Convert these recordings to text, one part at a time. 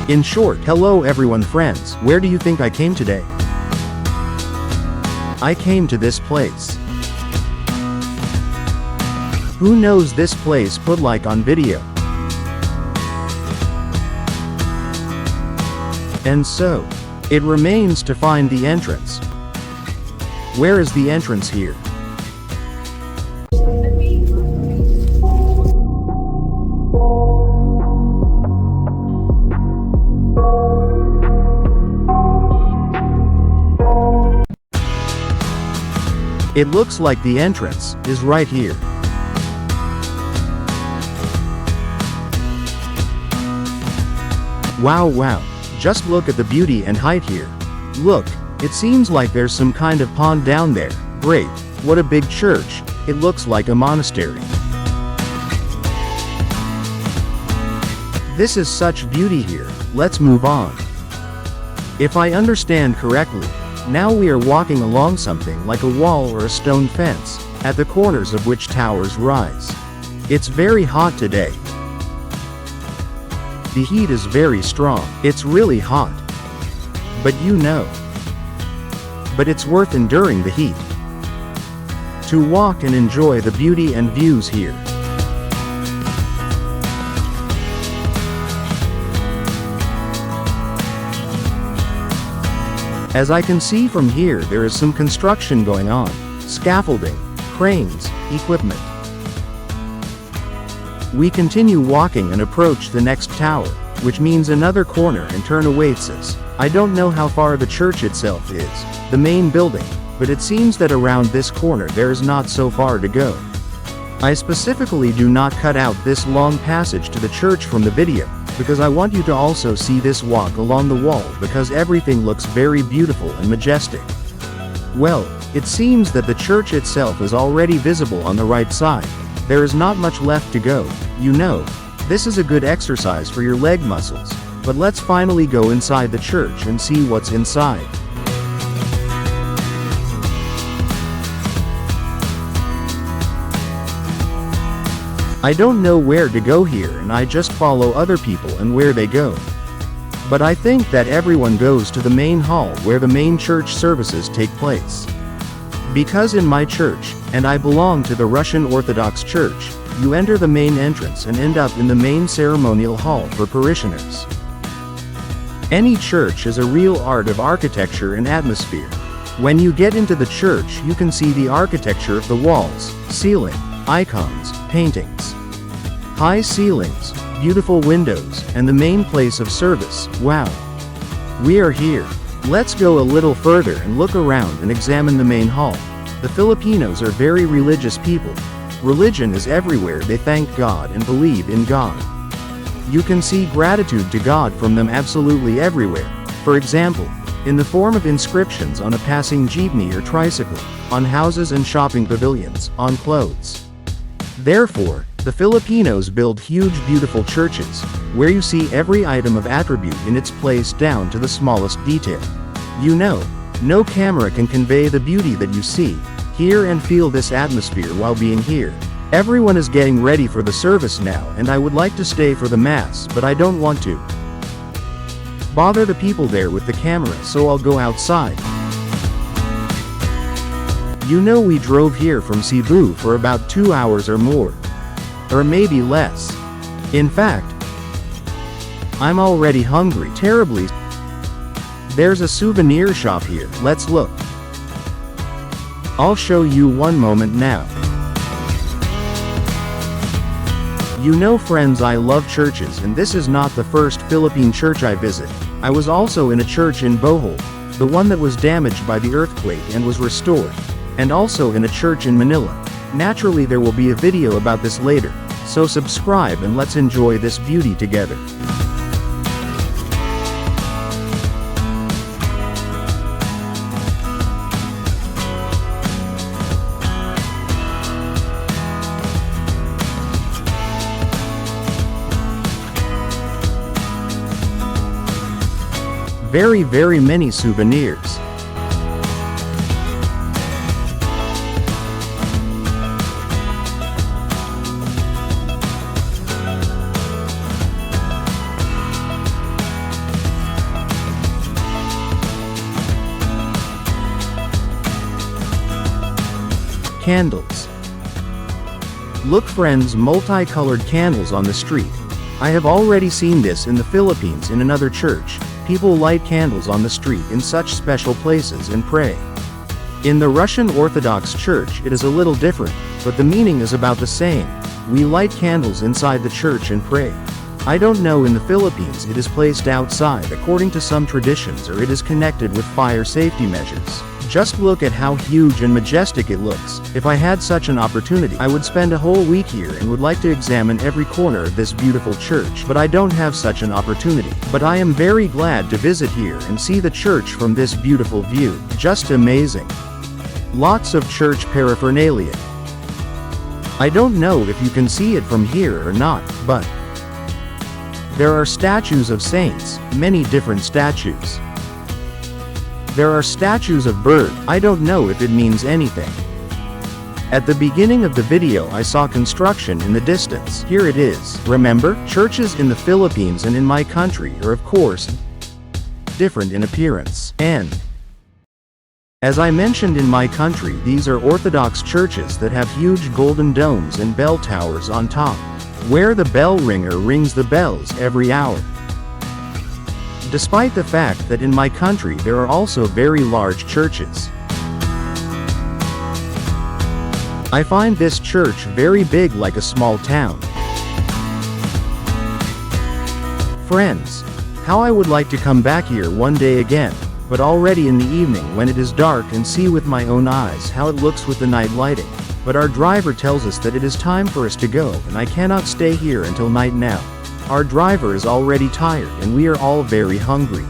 In short, hello everyone friends, where do you think I came today? I came to this place. Who knows this place put like on video? And so, it remains to find the entrance. Where is the entrance here? It looks like the entrance is right here. Wow, just look at the beauty and height here. Look, it seems like there's some kind of pond down there. Great, what a big church, it looks like a monastery. This is such beauty here, let's move on. If I understand correctly, now we are walking along something like a wall or a stone fence, at the corners of which towers rise. It's very hot today. The heat is very strong, it's really hot. But but it's worth enduring the heat. To walk and enjoy the beauty and views here. As I can see from here, there is some construction going on. Scaffolding, cranes, equipment. We continue walking and approach the next tower, which means another corner and turn awaits us. I don't know how far the church itself is, the main building, but it seems that around this corner there is not so far to go. I specifically do not cut out this long passage to the church from the video, because I want you to also see this walk along the wall because everything looks very beautiful and majestic. Well, it seems that the church itself is already visible on the right side. There is not much left to go. This is a good exercise for your leg muscles, but let's finally go inside the church and see what's inside. I don't know where to go here and I just follow other people and where they go. But I think that everyone goes to the main hall where the main church services take place. Because in my church, and I belong to the Russian Orthodox Church, you enter the main entrance and end up in the main ceremonial hall for parishioners. Any church is a real art of architecture and atmosphere. When you get into the church, you can see the architecture of the walls, ceiling, icons, paintings, high ceilings, beautiful windows, and the main place of service. Wow! We are here. Let's go a little further and look around and examine the main hall. The Filipinos are very religious people. Religion is everywhere. They thank God and believe in God. You can see gratitude to God from them absolutely everywhere. For example, in the form of inscriptions on a passing jeepney or tricycle, on houses and shopping pavilions, on clothes. Therefore, the Filipinos build huge beautiful churches, where you see every item of attribute in its place down to the smallest detail. No camera can convey the beauty that you see, hear and feel this atmosphere while being here. Everyone is getting ready for the service now and I would like to stay for the mass, but I don't want to bother the people there with the camera, so I'll go outside. We drove here from Cebu for about 2 hours or more. Or maybe less. In fact, I'm already hungry, terribly. There's a souvenir shop here, let's look. I'll show you one moment now. Friends, I love churches and this is not the first Philippine church I visit. I was also in a church in Bohol, the one that was damaged by the earthquake and was restored. And also in a church in Manila. Naturally there will be a video about this later, so subscribe and let's enjoy this beauty together. Very many souvenirs. candles. Look friends, multicolored candles on the street. I have already seen this in the Philippines in another church. People light candles on the street in such special places and pray. In the Russian Orthodox Church it is a little different, but the meaning is about the same. We light candles inside the church and pray. I don't know, in the Philippines it is placed outside according to some traditions, or it is connected with fire safety measures. Just look at how huge and majestic it looks. If I had such an opportunity, I would spend a whole week here and would like to examine every corner of this beautiful church, but I don't have such an opportunity. But I am very glad to visit here and see the church from this beautiful view. Just amazing. Lots of church paraphernalia. I don't know if you can see it from here or not, but there are statues of saints, many different statues. There are statues of bird. I don't know if it means anything. At the beginning of the video I saw construction in the distance. Here it is. Remember, churches in the Philippines and in my country are of course different in appearance. And as I mentioned, in my country these are Orthodox churches that have huge golden domes and bell towers on top, where the bell ringer rings the bells every hour. Despite the fact that in my country there are also very large churches, I find this church very big, like a small town. Friends, how I would like to come back here one day again, but already in the evening when it is dark, and see with my own eyes how it looks with the night lighting. But our driver tells us that it is time for us to go, and I cannot stay here until night now. Our driver is already tired and we are all very hungry.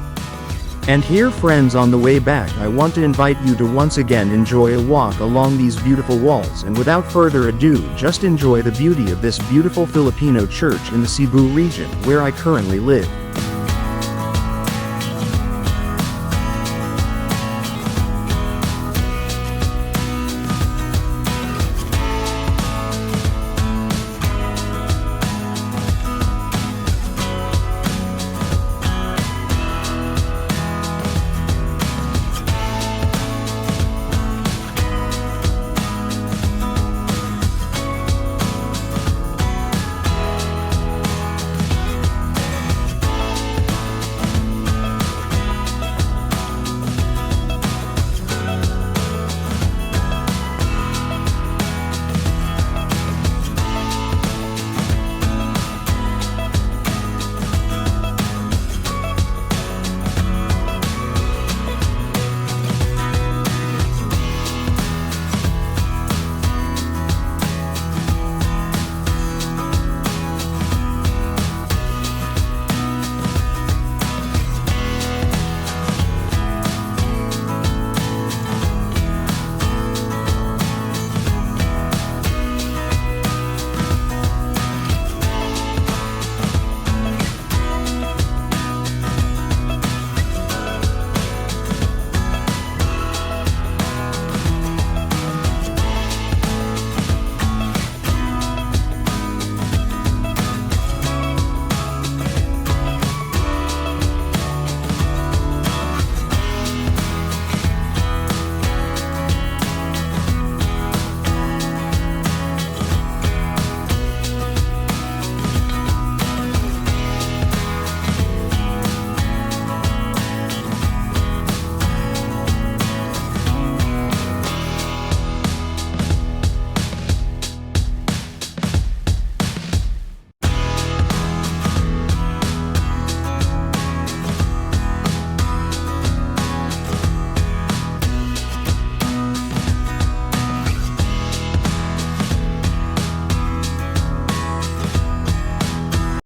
And here friends, on the way back I want to invite you to once again enjoy a walk along these beautiful walls, and without further ado just enjoy the beauty of this beautiful Filipino church in the Cebu region where I currently live.